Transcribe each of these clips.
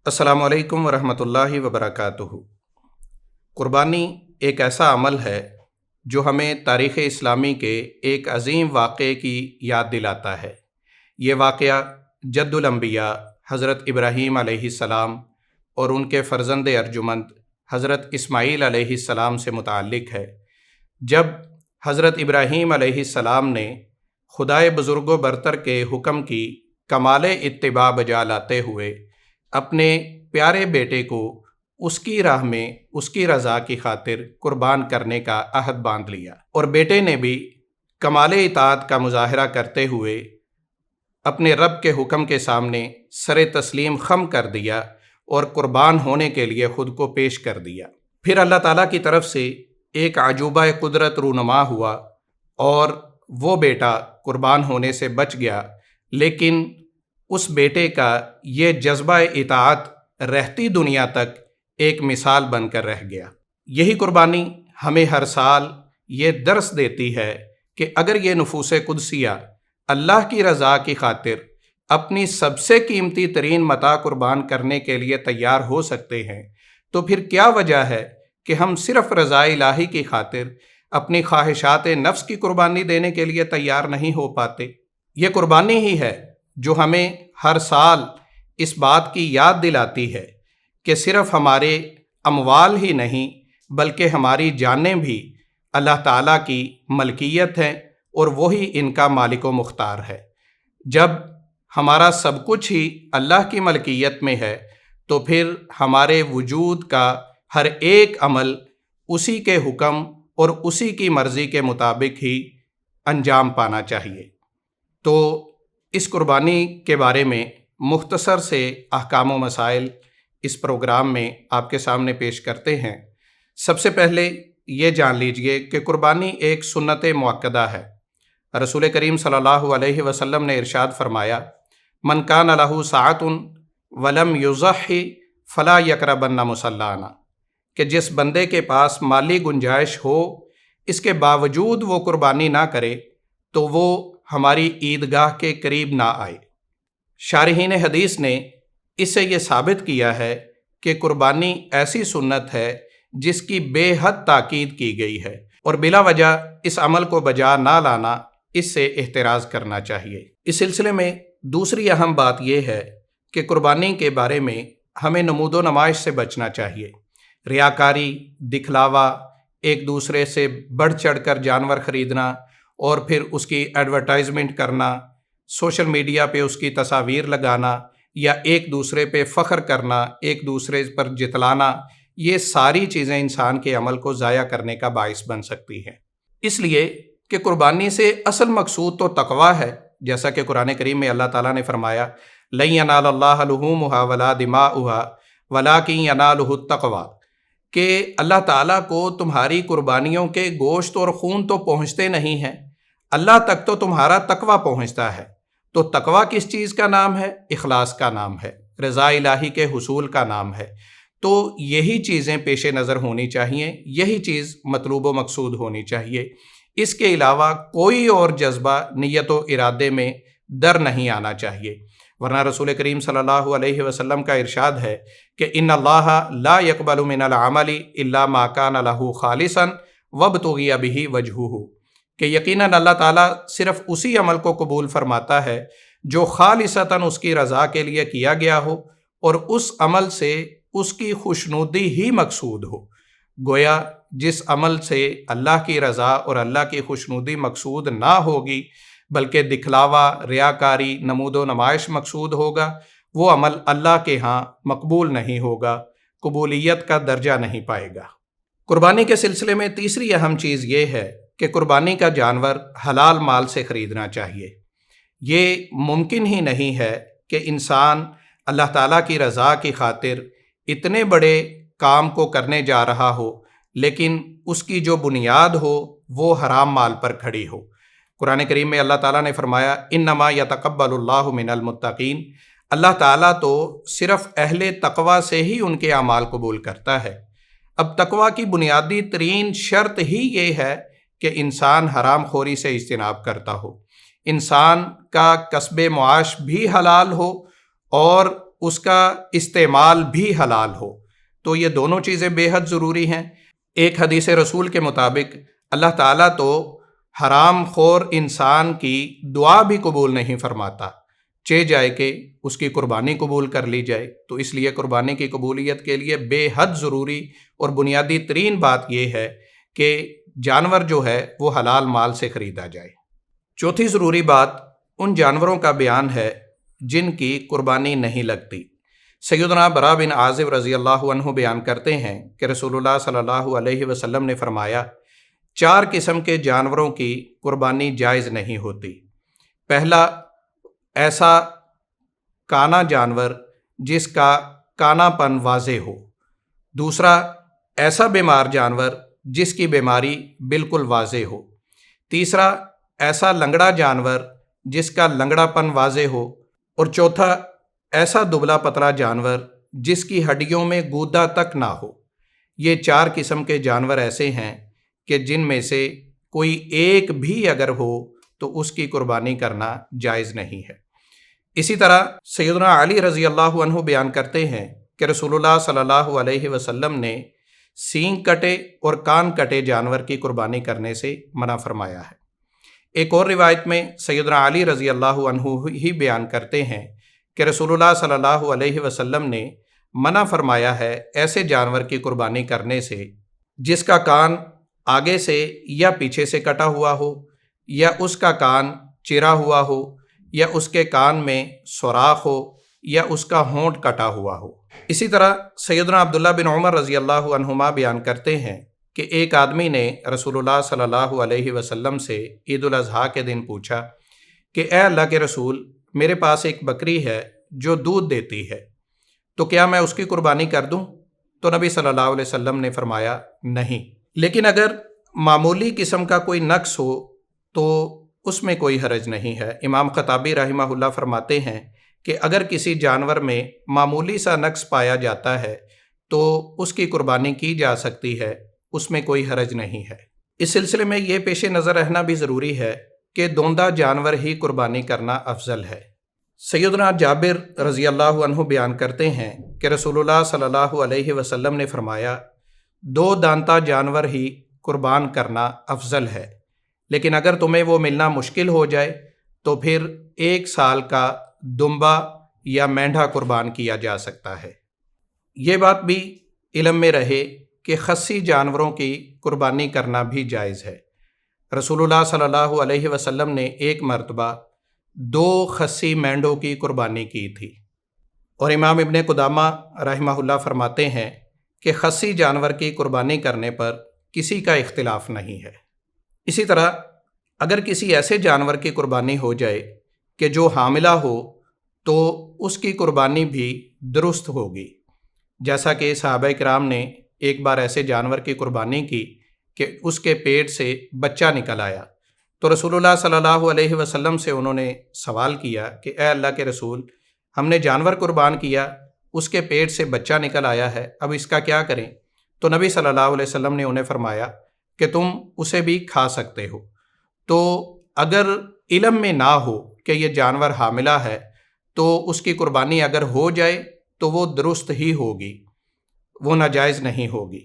السلام علیکم ورحمۃ اللہ وبرکاتہ۔ قربانی ایک ایسا عمل ہے جو ہمیں تاریخ اسلامی کے ایک عظیم واقعے کی یاد دلاتا ہے۔ یہ واقعہ جد الانبیاء حضرت ابراہیم علیہ السلام اور ان کے فرزند ارجمند حضرت اسماعیل علیہ السلام سے متعلق ہے۔ جب حضرت ابراہیم علیہ السلام نے خدائے بزرگ و برتر کے حکم کی کمال اتباع بجا لاتے ہوئے اپنے پیارے بیٹے کو اس کی راہ میں اس کی رضا کی خاطر قربان کرنے کا عہد باندھ لیا، اور بیٹے نے بھی کمال اطاعت کا مظاہرہ کرتے ہوئے اپنے رب کے حکم کے سامنے سر تسلیم خم کر دیا اور قربان ہونے کے لیے خود کو پیش کر دیا۔ پھر اللہ تعالیٰ کی طرف سے ایک عجوبہ قدرت رونما ہوا اور وہ بیٹا قربان ہونے سے بچ گیا، لیکن اس بیٹے کا یہ جذبہ اطاعت رہتی دنیا تک ایک مثال بن کر رہ گیا۔ یہی قربانی ہمیں ہر سال یہ درس دیتی ہے کہ اگر یہ نفوس قدسیہ اللہ کی رضا کی خاطر اپنی سب سے قیمتی ترین متاع قربان کرنے کے لیے تیار ہو سکتے ہیں، تو پھر کیا وجہ ہے کہ ہم صرف رضا الہی کی خاطر اپنی خواہشات نفس کی قربانی دینے کے لیے تیار نہیں ہو پاتے؟ یہ قربانی ہی ہے جو ہمیں ہر سال اس بات کی یاد دلاتی ہے کہ صرف ہمارے اموال ہی نہیں بلکہ ہماری جانیں بھی اللہ تعالیٰ کی ملکیت ہیں اور وہی ان کا مالک و مختار ہے۔ جب ہمارا سب کچھ ہی اللہ کی ملکیت میں ہے تو پھر ہمارے وجود کا ہر ایک عمل اسی کے حکم اور اسی کی مرضی کے مطابق ہی انجام پانا چاہیے۔ تو اس قربانی کے بارے میں مختصر سے احکام و مسائل اس پروگرام میں آپ کے سامنے پیش کرتے ہیں۔ سب سے پہلے یہ جان لیجئے کہ قربانی ایک سنت مؤکدہ ہے۔ رسول کریم صلی اللہ علیہ وسلم نے ارشاد فرمایا، من کان لہ سعۃ ولم یضحی فلا یقربن مصلانا، کہ جس بندے کے پاس مالی گنجائش ہو اس کے باوجود وہ قربانی نہ کرے تو وہ ہماری عیدگاہ کے قریب نہ آئے۔ شارحین حدیث نے اس سے یہ ثابت کیا ہے کہ قربانی ایسی سنت ہے جس کی بے حد تاکید کی گئی ہے، اور بلا وجہ اس عمل کو بجا نہ لانا اس سے احتراز کرنا چاہیے۔ اس سلسلے میں دوسری اہم بات یہ ہے کہ قربانی کے بارے میں ہمیں نمود و نمائش سے بچنا چاہیے۔ ریاکاری، دکھلاوا، ایک دوسرے سے بڑھ چڑھ کر جانور خریدنا اور پھر اس کی ایڈورٹائزمنٹ کرنا، سوشل میڈیا پہ اس کی تصاویر لگانا یا ایک دوسرے پہ فخر کرنا، ایک دوسرے پر جتلانا، یہ ساری چیزیں انسان کے عمل کو ضائع کرنے کا باعث بن سکتی ہیں۔ اس لیے کہ قربانی سے اصل مقصود تو تقویٰ ہے، جیسا کہ قرآن کریم میں اللہ تعالیٰ نے فرمایا، لن ینال اللہ لحومها ولا دماؤها ولکن ینالہ التقویٰ، کہ اللہ تعالیٰ کو تمہاری قربانیوں کے گوشت اور خون تو پہنچتے نہیں ہیں، اللہ تک تو تمہارا تقویٰ پہنچتا ہے۔ تو تقویٰ کس چیز کا نام ہے؟ اخلاص کا نام ہے، رضا الہی کے حصول کا نام ہے۔ تو یہی چیزیں پیش نظر ہونی چاہیے، یہی چیز مطلوب و مقصود ہونی چاہیے۔ اس کے علاوہ کوئی اور جذبہ نیت و ارادے میں در نہیں آنا چاہیے، ورنہ رسول کریم صلی اللہ علیہ وسلم کا ارشاد ہے کہ ان اللہ لا يقبل من العمل الا ما كان له خالصا وابتغي به وجهه، کہ یقیناً اللہ تعالیٰ صرف اسی عمل کو قبول فرماتا ہے جو خالصتاً اس کی رضا کے لیے کیا گیا ہو اور اس عمل سے اس کی خوشنودی ہی مقصود ہو۔ گویا جس عمل سے اللہ کی رضا اور اللہ کی خوشنودی مقصود نہ ہوگی بلکہ دکھلاوا، ریاکاری، نمود و نمائش مقصود ہوگا، وہ عمل اللہ کے ہاں مقبول نہیں ہوگا، قبولیت کا درجہ نہیں پائے گا۔ قربانی کے سلسلے میں تیسری اہم چیز یہ ہے کہ قربانی کا جانور حلال مال سے خریدنا چاہیے۔ یہ ممکن ہی نہیں ہے کہ انسان اللہ تعالیٰ کی رضا کی خاطر اتنے بڑے کام کو کرنے جا رہا ہو لیکن اس کی جو بنیاد ہو وہ حرام مال پر کھڑی ہو۔ قرآن کریم میں اللہ تعالیٰ نے فرمایا، انما یتقبل اللہ من المتقین، اللہ تعالیٰ تو صرف اہل تقویٰ سے ہی ان کے اعمال قبول کرتا ہے۔ اب تقویٰ کی بنیادی ترین شرط ہی یہ ہے کہ انسان حرام خوری سے اجتناب کرتا ہو، انسان کا کسب معاش بھی حلال ہو اور اس کا استعمال بھی حلال ہو، تو یہ دونوں چیزیں بے حد ضروری ہیں۔ ایک حدیث رسول کے مطابق اللہ تعالیٰ تو حرام خور انسان کی دعا بھی قبول نہیں فرماتا، چہ جائے کہ اس کی قربانی قبول کر لی جائے۔ تو اس لیے قربانی کی قبولیت کے لیے بے حد ضروری اور بنیادی ترین بات یہ ہے کہ جانور جو ہے وہ حلال مال سے خریدا جائے۔ چوتھی ضروری بات ان جانوروں کا بیان ہے جن کی قربانی نہیں لگتی۔ سیدنا براء بن عازب رضی اللہ عنہ بیان کرتے ہیں کہ رسول اللہ صلی اللہ علیہ وسلم نے فرمایا، 4 قسم کے جانوروں کی قربانی جائز نہیں ہوتی۔ پہلا، ایسا کانا جانور جس کا کانا پن واضح ہو۔ دوسرا، ایسا بیمار جانور جس کی بیماری بالکل واضح ہو۔ تیسرا، ایسا لنگڑا جانور جس کا لنگڑا پن واضح ہو۔ اور چوتھا، ایسا دبلا پتلا جانور جس کی ہڈیوں میں گودا تک نہ ہو۔ یہ 4 قسم کے جانور ایسے ہیں کہ جن میں سے کوئی ایک بھی اگر ہو تو اس کی قربانی کرنا جائز نہیں ہے۔ اسی طرح سیدنا علی رضی اللہ عنہ بیان کرتے ہیں کہ رسول اللہ صلی اللہ علیہ وسلم نے سینگ کٹے اور کان کٹے جانور کی قربانی کرنے سے منع فرمایا ہے۔ ایک اور روایت میں سیدنا علی رضی اللہ عنہ ہی بیان کرتے ہیں کہ رسول اللہ صلی اللہ علیہ وسلم نے منع فرمایا ہے ایسے جانور کی قربانی کرنے سے جس کا کان آگے سے یا پیچھے سے کٹا ہوا ہو، یا اس کا کان چرا ہوا ہو، یا اس کے کان میں سوراخ ہو، یا اس کا ہونٹ کٹا ہوا ہو۔ اسی طرح سیدنا عبداللہ بن عمر رضی اللہ عنہما بیان کرتے ہیں کہ ایک آدمی نے رسول اللہ صلی اللہ علیہ وسلم سے عید الاضحیٰ کے دن پوچھا کہ اے اللہ کے رسول، میرے پاس ایک بکری ہے جو دودھ دیتی ہے، تو کیا میں اس کی قربانی کر دوں؟ تو نبی صلی اللہ علیہ وسلم نے فرمایا نہیں، لیکن اگر معمولی قسم کا کوئی نقص ہو تو اس میں کوئی حرج نہیں ہے۔ امام خطابی رحمہ اللہ فرماتے ہیں کہ اگر کسی جانور میں معمولی سا نقص پایا جاتا ہے تو اس کی قربانی کی جا سکتی ہے، اس میں کوئی حرج نہیں ہے۔ اس سلسلے میں یہ پیش نظر رہنا بھی ضروری ہے کہ دوندہ جانور ہی قربانی کرنا افضل ہے۔ سیدنا جابر رضی اللہ عنہ بیان کرتے ہیں کہ رسول اللہ صلی اللہ علیہ وسلم نے فرمایا، 2 دانتا جانور ہی قربان کرنا افضل ہے، لیکن اگر تمہیں وہ ملنا مشکل ہو جائے تو پھر 1 سال کا دمبا یا مینڈھا قربان کیا جا سکتا ہے۔ یہ بات بھی علم میں رہے کہ خصی جانوروں کی قربانی کرنا بھی جائز ہے۔ رسول اللہ صلی اللہ علیہ وسلم نے ایک مرتبہ 2 خصی مینڈوں کی قربانی کی تھی، اور امام ابن قدامہ رحمہ اللہ فرماتے ہیں کہ خصی جانور کی قربانی کرنے پر کسی کا اختلاف نہیں ہے۔ اسی طرح اگر کسی ایسے جانور کی قربانی ہو جائے کہ جو حاملہ ہو تو اس کی قربانی بھی درست ہوگی، جیسا کہ صحابہ کرام نے ایک بار ایسے جانور کی قربانی کی کہ اس کے پیٹ سے بچہ نکل آیا، تو رسول اللہ صلی اللہ علیہ وسلم سے انہوں نے سوال کیا کہ اے اللہ کے رسول، ہم نے جانور قربان کیا، اس کے پیٹ سے بچہ نکل آیا ہے، اب اس کا کیا کریں؟ تو نبی صلی اللہ علیہ وسلم نے انہیں فرمایا کہ تم اسے بھی کھا سکتے ہو۔ تو اگر علم میں نہ ہو کہ یہ جانور حاملہ ہے تو اس کی قربانی اگر ہو جائے تو وہ درست ہی ہوگی، وہ ناجائز نہیں ہوگی۔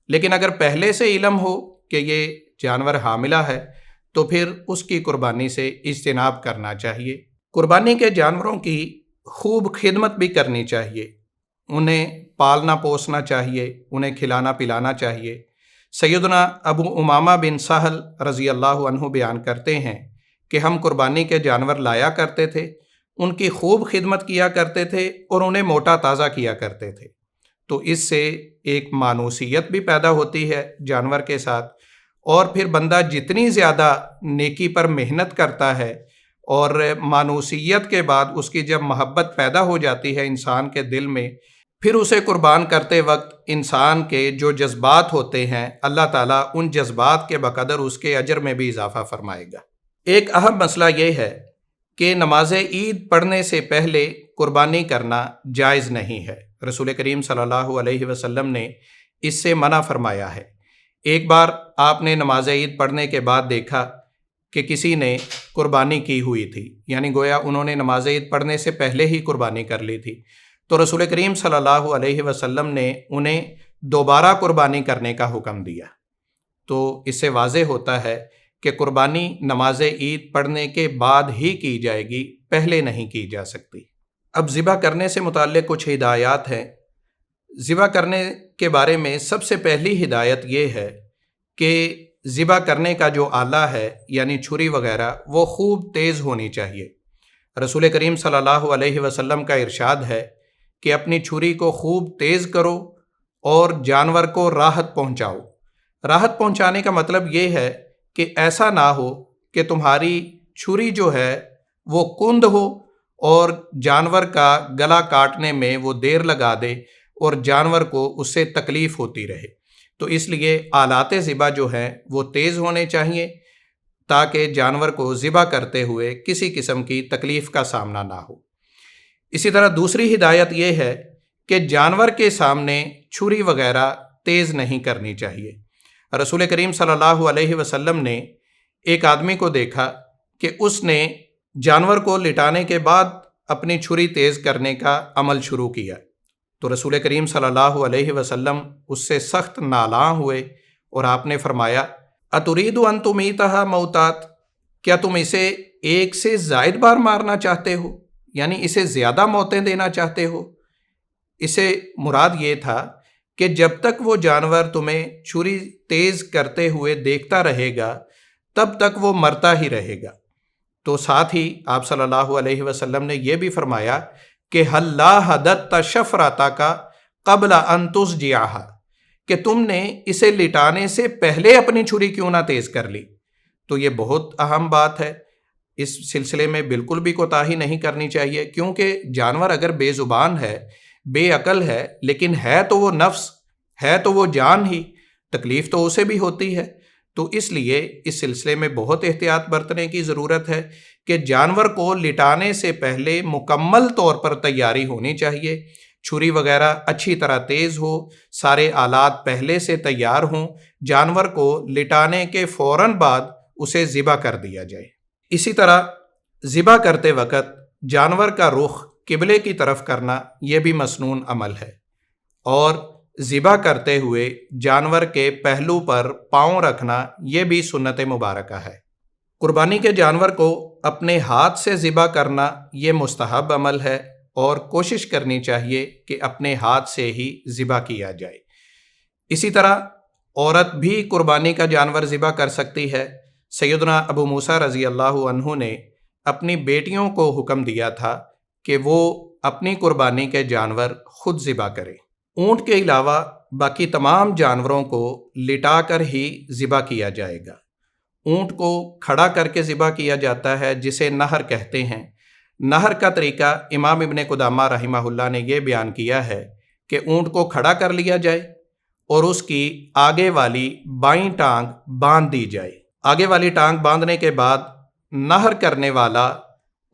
لیکن اگر پہلے سے علم ہو کہ یہ جانور حاملہ ہے تو پھر اس کی قربانی سے اجتناب کرنا چاہیے۔ قربانی کے جانوروں کی خوب خدمت بھی کرنی چاہیے، انہیں پالنا پوسنا چاہیے، انہیں کھلانا پلانا چاہیے۔ سیدنا ابو امامہ بن سہل رضی اللہ عنہ بیان کرتے ہیں کہ ہم قربانی کے جانور لایا کرتے تھے، ان کی خوب خدمت کیا کرتے تھے اور انہیں موٹا تازہ کیا کرتے تھے، تو اس سے ایک مانوسیت بھی پیدا ہوتی ہے جانور کے ساتھ، اور پھر بندہ جتنی زیادہ نیکی پر محنت کرتا ہے اور مانوسیت کے بعد اس کی جب محبت پیدا ہو جاتی ہے انسان کے دل میں، پھر اسے قربان کرتے وقت انسان کے جو جذبات ہوتے ہیں اللہ تعالیٰ ان جذبات کے بقدر اس کے اجر میں بھی اضافہ فرمائے گا۔ ایک اہم مسئلہ یہ ہے کہ نماز عید پڑھنے سے پہلے قربانی کرنا جائز نہیں ہے۔ رسول کریم صلی اللہ علیہ وسلم نے اس سے منع فرمایا ہے۔ ایک بار آپ نے نماز عید پڑھنے کے بعد دیکھا کہ کسی نے قربانی کی ہوئی تھی، یعنی گویا انہوں نے نماز عید پڑھنے سے پہلے ہی قربانی کر لی تھی، تو رسول کریم صلی اللہ علیہ وسلم نے انہیں دوبارہ قربانی کرنے کا حکم دیا۔ تو اس سے واضح ہوتا ہے کہ قربانی نماز عید پڑھنے کے بعد ہی کی جائے گی، پہلے نہیں کی جا سکتی۔ اب ذبح کرنے سے متعلق کچھ ہدایات ہیں۔ ذبح کرنے کے بارے میں سب سے پہلی ہدایت یہ ہے کہ ذبح کرنے کا جو آلہ ہے یعنی چھری وغیرہ وہ خوب تیز ہونی چاہیے۔ رسول کریم صلی اللہ علیہ وسلم کا ارشاد ہے کہ اپنی چھری کو خوب تیز کرو اور جانور کو راحت پہنچاؤ۔ راحت پہنچانے کا مطلب یہ ہے کہ ایسا نہ ہو کہ تمہاری چھری جو ہے وہ کند ہو اور جانور کا گلا کاٹنے میں وہ دیر لگا دے اور جانور کو اس سے تکلیف ہوتی رہے۔ تو اس لیے آلات ذبح جو ہیں وہ تیز ہونے چاہیے تاکہ جانور کو ذبح کرتے ہوئے کسی قسم کی تکلیف کا سامنا نہ ہو۔ اسی طرح دوسری ہدایت یہ ہے کہ جانور کے سامنے چھری وغیرہ تیز نہیں کرنی چاہیے۔ رسول کریم صلی اللہ علیہ وسلم نے ایک آدمی کو دیکھا کہ اس نے جانور کو لٹانے کے بعد اپنی چھری تیز کرنے کا عمل شروع کیا، تو رسول کریم صلی اللہ علیہ وسلم اس سے سخت نالاں ہوئے اور آپ نے فرمایا اترید ان تمیتھا موتات، کیا تم اسے ایک سے زائد بار مارنا چاہتے ہو، یعنی اسے زیادہ موتیں دینا چاہتے ہو؟ اسے مراد یہ تھا کہ جب تک وہ جانور تمہیں چھری تیز کرتے ہوئے دیکھتا رہے گا تب تک وہ مرتا ہی رہے گا۔ تو ساتھ ہی آپ صلی اللہ علیہ وسلم نے یہ بھی فرمایا کہ حَلْ لَا حَدَدْتَ شَفْرَتَكَ قَبْلَ أَن تُسْجِعَهَا، کہ تم نے اسے لٹانے سے پہلے اپنی چھری کیوں نہ تیز کر لی۔ تو یہ بہت اہم بات ہے، اس سلسلے میں بالکل بھی کوتاہی نہیں کرنی چاہیے، کیونکہ جانور اگر بے زبان ہے، بے عقل ہے، لیکن ہے تو وہ نفس، ہے تو وہ جان ہی، تکلیف تو اسے بھی ہوتی ہے۔ تو اس لیے اس سلسلے میں بہت احتیاط برتنے کی ضرورت ہے کہ جانور کو لٹانے سے پہلے مکمل طور پر تیاری ہونی چاہیے، چھری وغیرہ اچھی طرح تیز ہو، سارے آلات پہلے سے تیار ہوں، جانور کو لٹانے کے فوراً بعد اسے ذبح کر دیا جائے۔ اسی طرح ذبح کرتے وقت جانور کا رخ قبلے کی طرف کرنا یہ بھی مسنون عمل ہے، اور ذبح کرتے ہوئے جانور کے پہلو پر پاؤں رکھنا یہ بھی سنت مبارکہ ہے۔ قربانی کے جانور کو اپنے ہاتھ سے ذبح کرنا یہ مستحب عمل ہے، اور کوشش کرنی چاہیے کہ اپنے ہاتھ سے ہی ذبح کیا جائے۔ اسی طرح عورت بھی قربانی کا جانور ذبح کر سکتی ہے۔ سیدنا ابو موسیٰ رضی اللہ عنہ نے اپنی بیٹیوں کو حکم دیا تھا کہ وہ اپنی قربانی کے جانور خود ذبح کریں۔ اونٹ کے علاوہ باقی تمام جانوروں کو لٹا کر ہی ذبح کیا جائے گا۔ اونٹ کو کھڑا کر کے ذبح کیا جاتا ہے، جسے نہر کہتے ہیں۔ نہر کا طریقہ امام ابن قدامہ رحمہ اللہ نے یہ بیان کیا ہے کہ اونٹ کو کھڑا کر لیا جائے اور اس کی آگے والی بائیں ٹانگ باندھ دی جائے۔ آگے والی ٹانگ باندھنے کے بعد نہر کرنے والا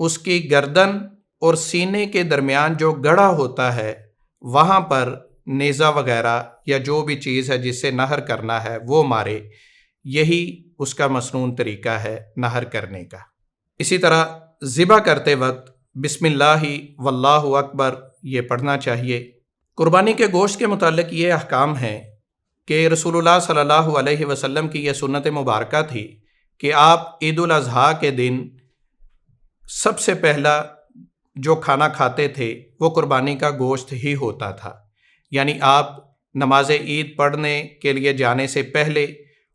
اس کی گردن اور سینے کے درمیان جو گڑھا ہوتا ہے وہاں پر نیزہ وغیرہ یا جو بھی چیز ہے جس سے نہر کرنا ہے وہ مارے۔ یہی اس کا مسنون طریقہ ہے نہر کرنے کا۔ اسی طرح ذبح کرتے وقت بسم اللہ واللہ اکبر یہ پڑھنا چاہیے۔ قربانی کے گوشت کے متعلق یہ احکام ہیں کہ رسول اللہ صلی اللہ علیہ وسلم کی یہ سنت مبارکہ تھی کہ آپ عید الاضحیٰ کے دن سب سے پہلا جو کھانا کھاتے تھے وہ قربانی کا گوشت ہی ہوتا تھا، یعنی آپ نماز عید پڑھنے کے لیے جانے سے پہلے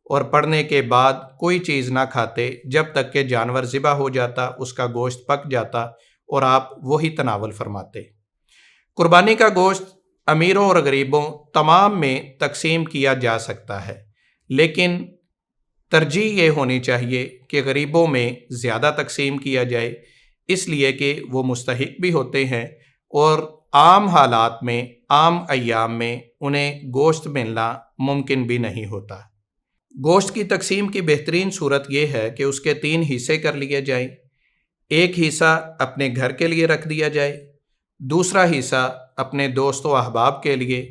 اور پڑھنے کے بعد کوئی چیز نہ کھاتے جب تک کہ جانور ذبح ہو جاتا، اس کا گوشت پک جاتا اور آپ وہی تناول فرماتے۔ قربانی کا گوشت امیروں اور غریبوں تمام میں تقسیم کیا جا سکتا ہے، لیکن ترجیح یہ ہونی چاہیے کہ غریبوں میں زیادہ تقسیم کیا جائے، اس لیے کہ وہ مستحق بھی ہوتے ہیں اور عام حالات میں، عام ایام میں انہیں گوشت ملنا ممکن بھی نہیں ہوتا۔ گوشت کی تقسیم کی بہترین صورت یہ ہے کہ اس کے 3 حصے کر لیے جائیں۔ ایک حصہ اپنے گھر کے لیے رکھ دیا جائے، دوسرا حصہ اپنے دوست و احباب کے لیے،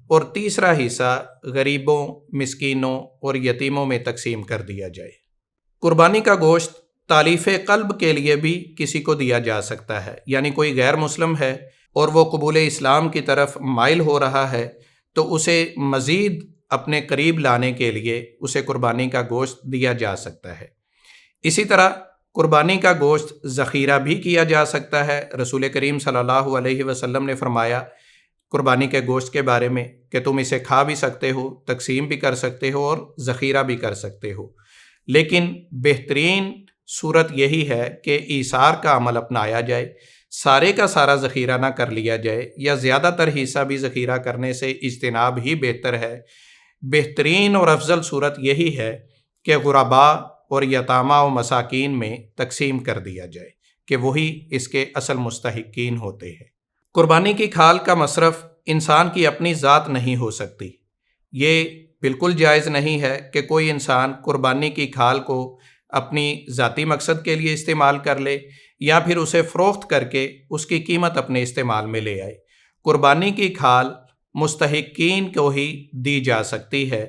اور تیسرا حصہ غریبوں، مسکینوں اور یتیموں میں تقسیم کر دیا جائے۔ قربانی کا گوشت تالیف قلب کے لیے بھی کسی کو دیا جا سکتا ہے، یعنی کوئی غیر مسلم ہے اور وہ قبول اسلام کی طرف مائل ہو رہا ہے تو اسے مزید اپنے قریب لانے کے لیے اسے قربانی کا گوشت دیا جا سکتا ہے۔ اسی طرح قربانی کا گوشت ذخیرہ بھی کیا جا سکتا ہے۔ رسول کریم صلی اللہ علیہ وسلم نے فرمایا قربانی کے گوشت کے بارے میں کہ تم اسے کھا بھی سکتے ہو، تقسیم بھی کر سکتے ہو اور ذخیرہ بھی کر سکتے ہو، لیکن بہترین صورت یہی ہے کہ ایثار کا عمل اپنایا جائے، سارے کا سارا ذخیرہ نہ کر لیا جائے، یا زیادہ تر حصہ بھی ذخیرہ کرنے سے اجتناب ہی بہتر ہے۔ بہترین اور افضل صورت یہی ہے کہ غرباء اور یتامہ و مساکین میں تقسیم کر دیا جائے کہ وہی اس کے اصل مستحقین ہوتے ہیں۔ قربانی کی کھال کا مصرف انسان کی اپنی ذات نہیں ہو سکتی۔ یہ بالکل جائز نہیں ہے کہ کوئی انسان قربانی کی کھال کو اپنی ذاتی مقصد کے لیے استعمال کر لے یا پھر اسے فروخت کر کے اس کی قیمت اپنے استعمال میں لے آئے۔ قربانی کی کھال مستحقین کو ہی دی جا سکتی ہے،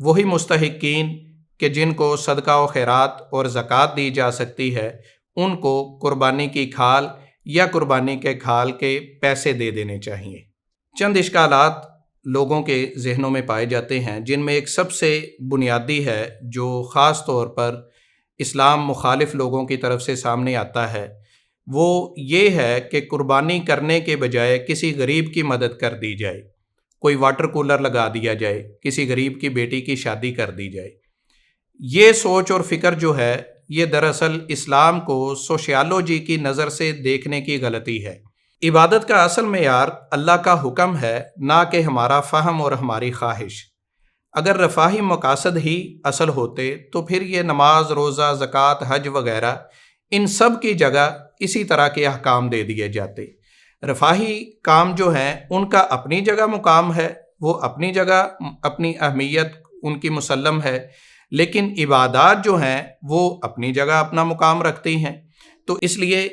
وہی مستحقین کہ جن کو صدقہ و خیرات اور زکوٰۃ دی جا سکتی ہے، ان کو قربانی کی کھال یا قربانی کے کھال کے پیسے دے دینے چاہیے۔ چند اشکالات لوگوں کے ذہنوں میں پائے جاتے ہیں، جن میں ایک سب سے بنیادی ہے جو خاص طور پر اسلام مخالف لوگوں کی طرف سے سامنے آتا ہے، وہ یہ ہے کہ قربانی کرنے کے بجائے کسی غریب کی مدد کر دی جائے، کوئی واٹر کولر لگا دیا جائے، کسی غریب کی بیٹی کی شادی کر دی جائے۔ یہ سوچ اور فکر جو ہے یہ دراصل اسلام کو سوشیالوجی کی نظر سے دیکھنے کی غلطی ہے۔ عبادت کا اصل معیار اللہ کا حکم ہے، نہ کہ ہمارا فہم اور ہماری خواہش۔ اگر رفاہی مقاصد ہی اصل ہوتے تو پھر یہ نماز، روزہ، زکوٰۃ، حج وغیرہ ان سب کی جگہ اسی طرح کے احکام دے دیے جاتے۔ رفاہی کام جو ہیں ان کا اپنی جگہ مقام ہے، وہ اپنی جگہ اپنی اہمیت ان کی مسلم ہے، لیکن عبادات جو ہیں وہ اپنی جگہ اپنا مقام رکھتی ہیں۔ تو اس لیے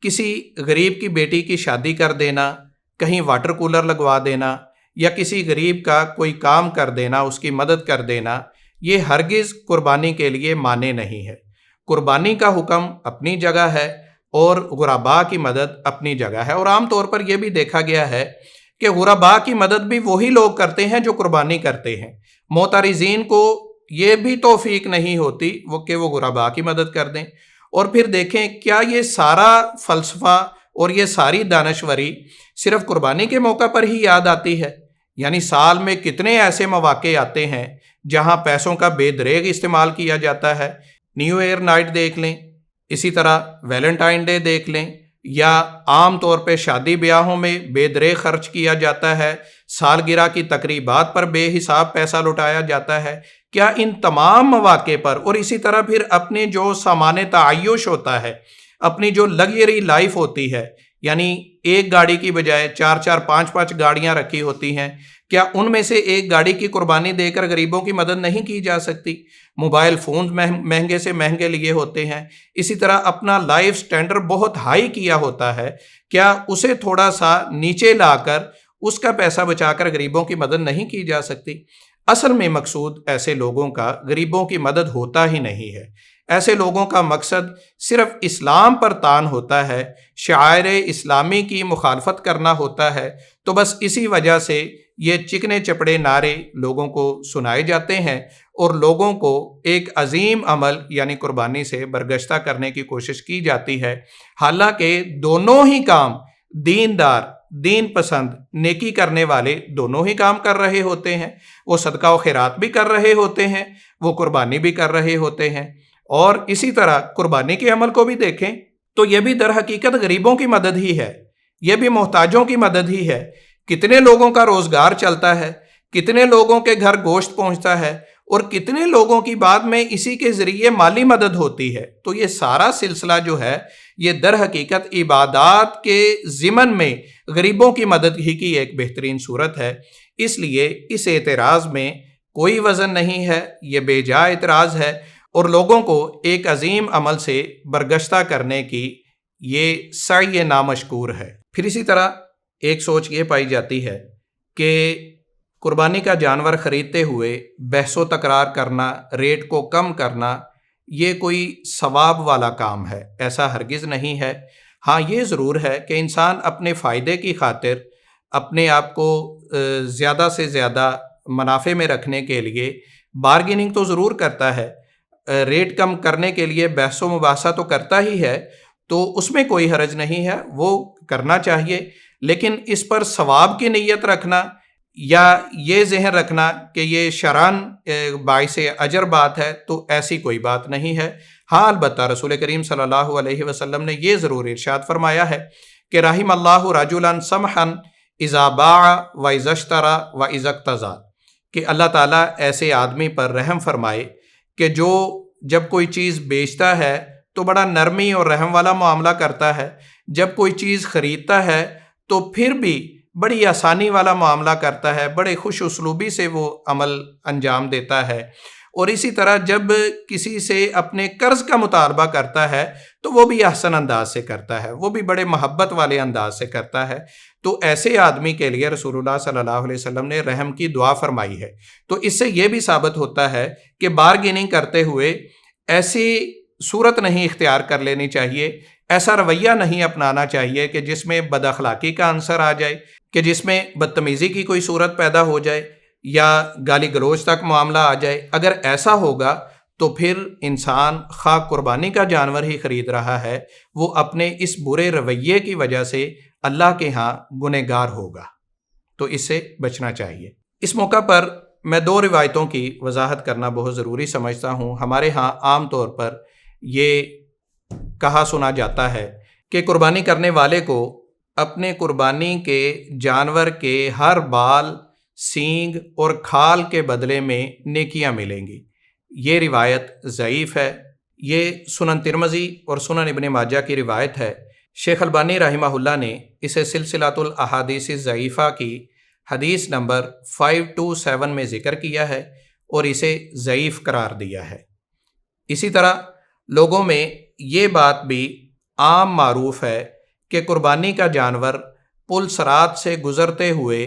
کسی غریب کی بیٹی کی شادی کر دینا، کہیں واٹر کولر لگوا دینا یا کسی غریب کا کوئی کام کر دینا، اس کی مدد کر دینا، یہ ہرگز قربانی کے لیے مانع نہیں ہے۔ قربانی کا حکم اپنی جگہ ہے اور غرباء کی مدد اپنی جگہ ہے، اور عام طور پر یہ بھی دیکھا گیا ہے کہ غرباء کی مدد بھی وہی لوگ کرتے ہیں جو قربانی کرتے ہیں۔ معترضین کو یہ بھی توفیق نہیں ہوتی کہ وہ غرباء کی مدد کر دیں۔ اور پھر دیکھیں کیا یہ سارا فلسفہ اور یہ ساری دانشوری صرف قربانی کے موقع پر ہی یاد آتی ہے؟ یعنی سال میں کتنے ایسے مواقع آتے ہیں جہاں پیسوں کا بے دریغ استعمال کیا جاتا ہے۔ نیو ایئر نائٹ دیکھ لیں، اسی طرح ویلنٹائن ڈے دیکھ لیں، یا عام طور پہ شادی بیاہوں میں بے دریغ خرچ کیا جاتا ہے، سالگرہ کی تقریبات پر بے حساب پیسہ لٹایا جاتا ہے۔ کیا ان تمام مواقع پر، اور اسی طرح پھر اپنے جو سامان تعیش ہوتا ہے، اپنی جو لگژری لائف ہوتی ہے، یعنی ایک گاڑی کی بجائے 4-5 گاڑیاں رکھی ہوتی ہیں، کیا ان میں سے ایک گاڑی کی قربانی دے کر غریبوں کی مدد نہیں کی جا سکتی؟ موبائل فون مہنگے سے مہنگے لیے ہوتے ہیں، اسی طرح اپنا لائف سٹینڈرڈ بہت ہائی کیا ہوتا ہے، کیا اسے تھوڑا سا نیچے لا کر اس کا پیسہ بچا کر غریبوں کی مدد نہیں کی جا سکتی؟ اصل میں مقصود ایسے لوگوں کا غریبوں کی مدد ہوتا ہی نہیں ہے۔ ایسے لوگوں کا مقصد صرف اسلام پر طعن ہوتا ہے، شعائر اسلامی کی مخالفت کرنا ہوتا ہے۔ تو بس اسی وجہ سے یہ چکنے چپڑے نعرے لوگوں کو سنائے جاتے ہیں اور لوگوں کو ایک عظیم عمل یعنی قربانی سے برگشتہ کرنے کی کوشش کی جاتی ہے، حالانکہ دونوں ہی کام دیندار، دین پسند، نیکی کرنے والے دونوں ہی کام کر رہے ہوتے ہیں۔ وہ صدقہ و خیرات بھی کر رہے ہوتے ہیں، وہ قربانی بھی کر رہے ہوتے ہیں، اور اسی طرح قربانی کے عمل کو بھی دیکھیں تو یہ بھی در حقیقت غریبوں کی مدد ہی ہے، یہ بھی محتاجوں کی مدد ہی ہے۔ کتنے لوگوں کا روزگار چلتا ہے، کتنے لوگوں کے گھر گوشت پہنچتا ہے، اور کتنے لوگوں کی بعد میں اسی کے ذریعے مالی مدد ہوتی ہے۔ تو یہ سارا سلسلہ جو ہے یہ در حقیقت عبادات کے ضمن میں غریبوں کی مدد ہی کی ایک بہترین صورت ہے۔ اس لیے اس اعتراض میں کوئی وزن نہیں ہے، یہ بے جا اعتراض ہے، اور لوگوں کو ایک عظیم عمل سے برگشتہ کرنے کی یہ سعی نامشکور ہے۔ پھر اسی طرح ایک سوچ یہ پائی جاتی ہے کہ قربانی کا جانور خریدتے ہوئے بحث و تکرار کرنا، ریٹ کو کم کرنا، یہ کوئی ثواب والا کام ہے۔ ایسا ہرگز نہیں ہے۔ ہاں یہ ضرور ہے کہ انسان اپنے فائدے کی خاطر اپنے آپ کو زیادہ سے زیادہ منافع میں رکھنے کے لیے بارگیننگ تو ضرور کرتا ہے، ریٹ کم کرنے کے لیے بحث و مباحثہ تو کرتا ہی ہے، تو اس میں کوئی حرج نہیں ہے، وہ کرنا چاہیے، لیکن اس پر ثواب کی نیت رکھنا یا یہ ذہن رکھنا کہ یہ شرعاً باعث اجر بات ہے، تو ایسی کوئی بات نہیں ہے۔ ہاں البتہ رسول کریم صلی اللہ علیہ وسلم نے یہ ضرور ارشاد فرمایا ہے کہ رحم اللہ رجلا سمحا اذا باع و اذا اشترى و اذا اقتضى، کہ اللہ تعالیٰ ایسے آدمی پر رحم فرمائے کہ جو جب کوئی چیز بیچتا ہے تو بڑا نرمی اور رحم والا معاملہ کرتا ہے، جب کوئی چیز خریدتا ہے تو پھر بھی بڑی آسانی والا معاملہ کرتا ہے، بڑے خوش اسلوبی سے وہ عمل انجام دیتا ہے، اور اسی طرح جب کسی سے اپنے قرض کا مطالبہ کرتا ہے تو وہ بھی احسن انداز سے کرتا ہے، وہ بھی بڑے محبت والے انداز سے کرتا ہے۔ تو ایسے آدمی کے لیے رسول اللہ صلی اللہ علیہ وسلم نے رحم کی دعا فرمائی ہے۔ تو اس سے یہ بھی ثابت ہوتا ہے کہ بارگیننگ کرتے ہوئے ایسی صورت نہیں اختیار کر لینی چاہیے، ایسا رویہ نہیں اپنانا چاہیے کہ جس میں بد اخلاقی کا عنصر آ جائے، کہ جس میں بدتمیزی کی کوئی صورت پیدا ہو جائے یا گالی گلوچ تک معاملہ آ جائے۔ اگر ایسا ہوگا تو پھر انسان خواہ قربانی کا جانور ہی خرید رہا ہے، وہ اپنے اس برے رویے کی وجہ سے اللہ کے ہاں گنہگار ہوگا، تو اس سے بچنا چاہیے۔ اس موقع پر میں 2 روایتوں کی وضاحت کرنا بہت ضروری سمجھتا ہوں۔ ہمارے ہاں عام طور پر یہ کہا سنا جاتا ہے کہ قربانی کرنے والے کو اپنے قربانی کے جانور کے ہر بال، سینگ اور کھال کے بدلے میں نیکیاں ملیں گی۔ یہ روایت ضعیف ہے، یہ سنن ترمذی اور سنن ابن ماجہ کی روایت ہے۔ شیخ البانی رحمہ اللہ نے اسے سلسلۃ الاحادیث الضعیفہ کی حدیث نمبر 527 میں ذکر کیا ہے اور اسے ضعیف قرار دیا ہے۔ اسی طرح لوگوں میں یہ بات بھی عام معروف ہے کہ قربانی کا جانور پل صراط سے گزرتے ہوئے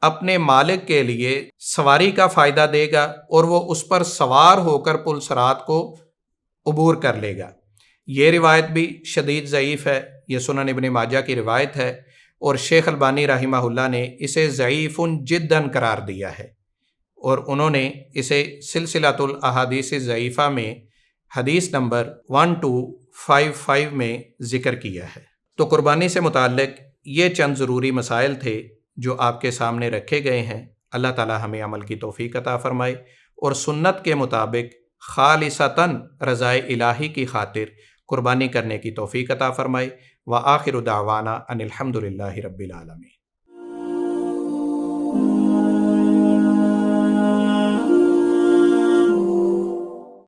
اپنے مالک کے لیے سواری کا فائدہ دے گا اور وہ اس پر سوار ہو کر پل صراط کو عبور کر لے گا۔ یہ روایت بھی شدید ضعیف ہے، یہ سنن ابن ماجہ کی روایت ہے، اور شیخ البانی رحمہ اللہ نے اسے ضعیف جداً قرار دیا ہے، اور انہوں نے اسے سلسلۃ الاحادیث الضعیفہ میں حدیث نمبر 1255 میں ذکر کیا ہے۔ تو قربانی سے متعلق یہ چند ضروری مسائل تھے جو آپ کے سامنے رکھے گئے ہیں۔ اللہ تعالی ہمیں عمل کی توفیق عطا فرمائے اور سنت کے مطابق خالصتاً رضائے الہی کی خاطر قربانی کرنے کی توفیق عطا فرمائے۔ وآخر دعوانا ان الحمد للہ رب العالمین۔